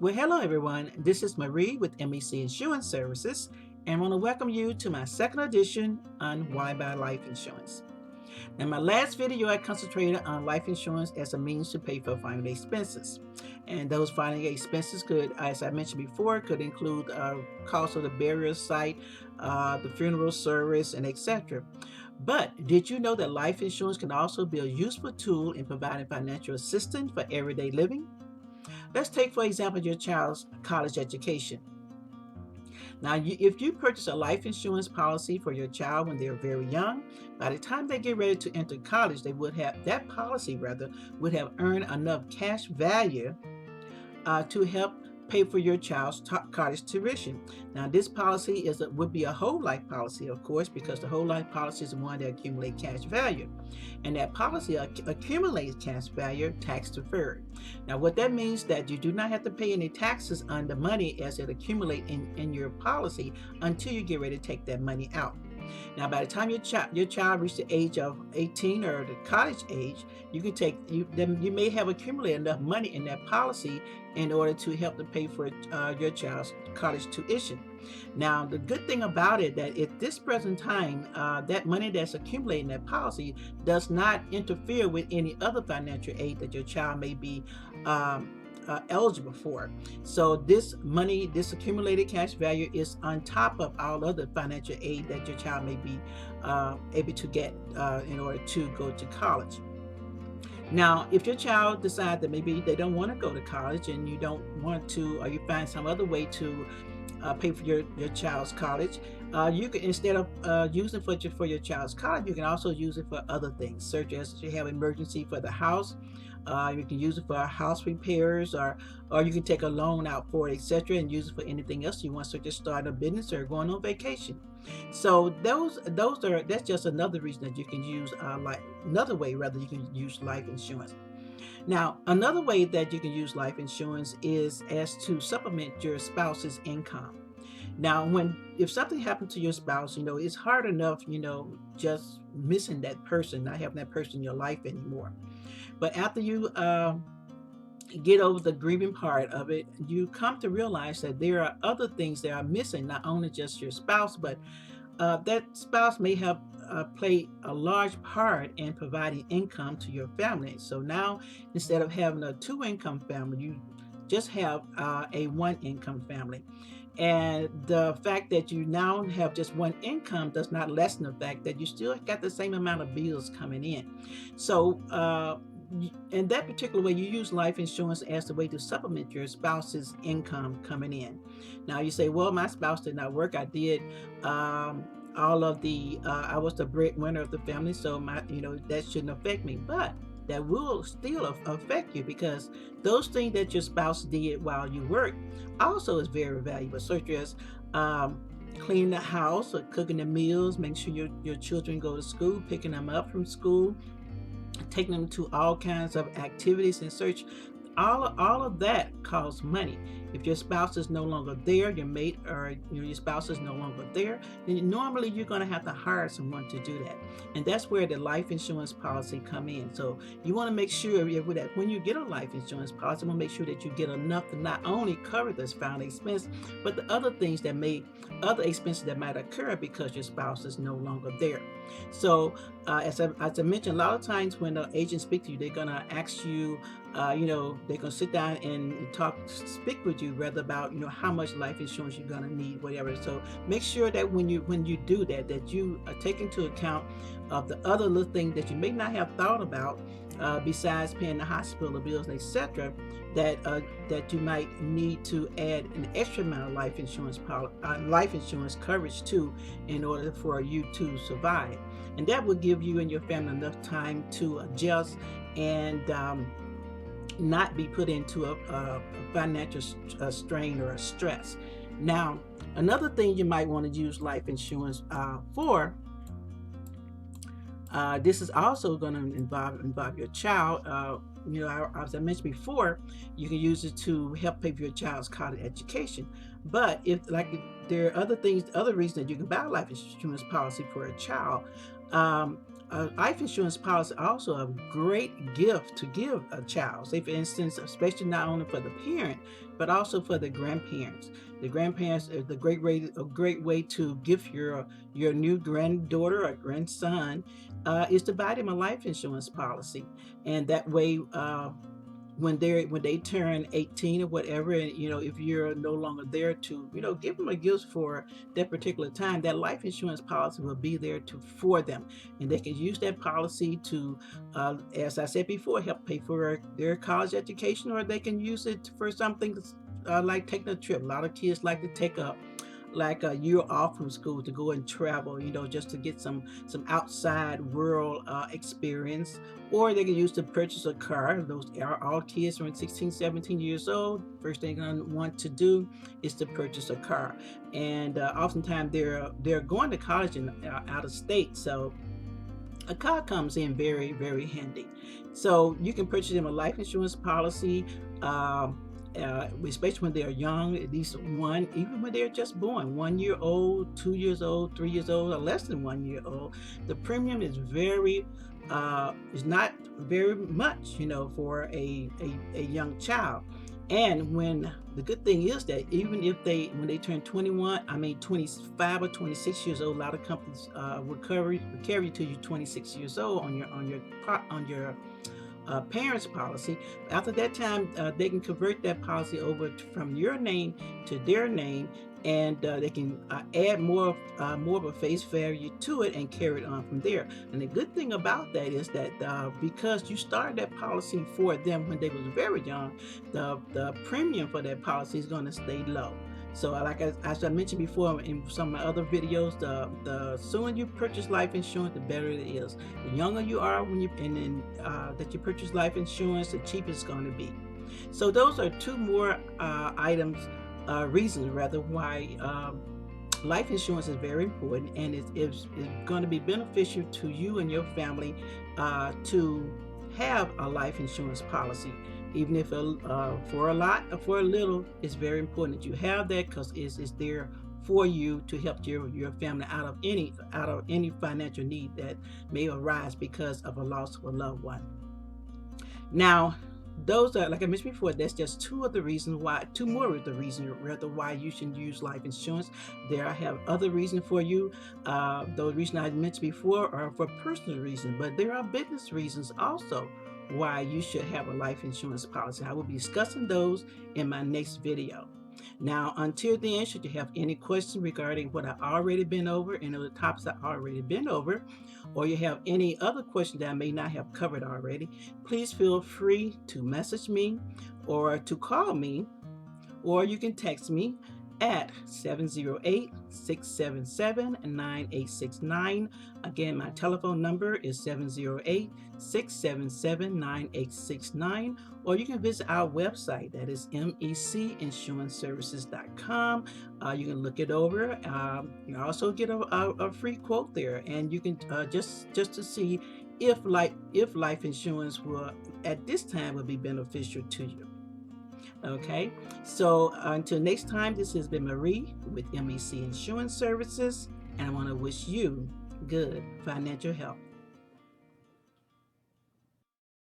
Well, hello everyone. This is Marie with MEC Insurance Services, and I want to welcome you to my second edition on Why Buy Life Insurance. In my last video, I concentrated on life insurance as a means to pay for family expenses. And those family expenses could, as I mentioned before, could include cost of the burial site, the funeral service, and etc. But did you know that life insurance can also be a useful tool in providing financial assistance for everyday living? Let's take, for example, your child's college education. Now, if you purchase a life insurance policy for your child when they're very young, by the time they get ready to enter college, they would have that policy rather would have earned enough cash value to help pay for your child's college tuition. Now, this policy would be a whole life policy, of course, because the whole life policy is the one that accumulates cash value, and that policy accumulates cash value tax deferred. Now, what that means that you do not have to pay any taxes on the money as it accumulates in your policy until you get ready to take that money out. Now, by the time your child reaches the age of 18 or the college age, you can take you may have accumulated enough money in that policy in order to help to pay for your child's college tuition. Now, the good thing about it that at this present time, that money that's accumulated in that policy does not interfere with any other financial aid that your child may be eligible for. So this money, this accumulated cash value, is on top of all other financial aid that your child may be able to get in order to go to college. Now, if your child decides that maybe they don't want to go to college and you don't want to, or you find some other way to pay for your child's college, you can, instead of using for your child's college, you can also use it for other things, such as you have emergency for the house. You can use it for house repairs, or you can take a loan out for it, etc., and use it for anything else you want, such as start a business or going on vacation. So that's just another reason that you can use another way rather you can use life insurance. Now, another way that you can use life insurance is as to supplement your spouse's income. Now, if something happened to your spouse, it's hard enough, just missing that person, not having that person in your life anymore. But after you get over the grieving part of it, you come to realize that there are other things that are missing, not only just your spouse, but that spouse may have played a large part in providing income to your family. So now, instead of having a two-income family, you just have a one-income family. And the fact that you now have just one income does not lessen the fact that you still got the same amount of bills coming in. So, in that particular way, you use life insurance as a way to supplement your spouse's income coming in. Now, you say, well, my spouse did not work. I did all of I was the breadwinner of the family, so that shouldn't affect me. But that will still affect you, because those things that your spouse did while you work also is very valuable, such as cleaning the house or cooking the meals, making sure your children go to school, picking them up from school, taking them to all kinds of activities and search. All of that costs money. If your spouse is no longer there, your mate or your spouse is no longer there, then normally you're going to have to hire someone to do that. And that's where the life insurance policy come in. So you want to make sure that when you get a life insurance policy, you want to make sure that you get enough to not only cover this family expense, but the other other expenses that might occur because your spouse is no longer there. So as I mentioned, a lot of times when the agent speaks to you, they're going to ask you, they're going to sit down and speak with you rather about, how much life insurance you're going to need, whatever. So make sure that when you do that you are taking into account of the other little things that you may not have thought about, besides paying the hospital bills, etc., that you might need to add an extra amount of life insurance coverage to, in order for you to survive. And that will give you and your family enough time to adjust and not be put into a financial strain or a stress. Now, another thing you might want to use life insurance for, this is also going to involve your child. As I mentioned before, you can use it to help pay for your child's college education. But there are other reasons that you can buy a life insurance policy for a child. a life insurance policy also a great gift to give a child. Say, for instance, especially not only for the parent, but also for the grandparents. The grandparents is a great way to give your new granddaughter or grandson is to buy them a life insurance policy, and that way. When they turn 18 or whatever, and if you're no longer there to give them a gift for that particular time, that life insurance policy will be there for them, and they can use that policy to as I said before, help pay for their college education, or they can use it for something like taking a trip. A lot of kids like to take a year off from school to go and travel, just to get some outside world experience. Or they can use to purchase a car. Those are all kids from 16, 17 years old. First thing they're gonna want to do is to purchase a car, and oftentimes they're going to college and out of state, so a car comes in very, very handy. So you can purchase them a life insurance policy, especially when they're young, at least one, even when they're just born, 1 year old, 2 years old, 3 years old, or less than 1 year old. The premium is not very much, for a young child. And when the good thing is that even if when they turn 25 or 26 years old, a lot of companies will carry you to you 26 years old on your parents' policy. After that time, they can convert that policy over from your name to their name, and they can add more of a face value to it and carry it on from there. And the good thing about that is that because you started that policy for them when they was very young, the premium for that policy is going to stay low. So as I mentioned before in some of my other videos, the sooner you purchase life insurance, the better it is. The younger you are that you purchase life insurance, the cheaper it's going to be. So those are two more reasons rather why life insurance is very important, and it's going to be beneficial to you and your family to have a life insurance policy. Even if for a lot or for a little, it's very important that you have that, because it's there for you to help your family out of any financial need that may arise because of a loss of a loved one. Now, those are, like I mentioned before, that's just two more of the reasons rather why you should use life insurance. There I have other reasons for you. Those reasons I mentioned before are for personal reasons, but there are business reasons also why you should have a life insurance policy. I will be discussing those in my next video. Now, until then, should you have any questions regarding what I've already been over and the topics I've already been over, or you have any other questions that I may not have covered already, please feel free to message me or to call me, or you can text me at 708-677-9869. Again, my telephone number is 708-677-9869, or you can visit our website, that is mecinsuranceservices.com. You can look it over. You also get a free quote there, and you can just to see if life insurance will at this time will be beneficial to you. Okay, so until next time, this has been Marie with MEC Insurance Services, and I want to wish you good financial health.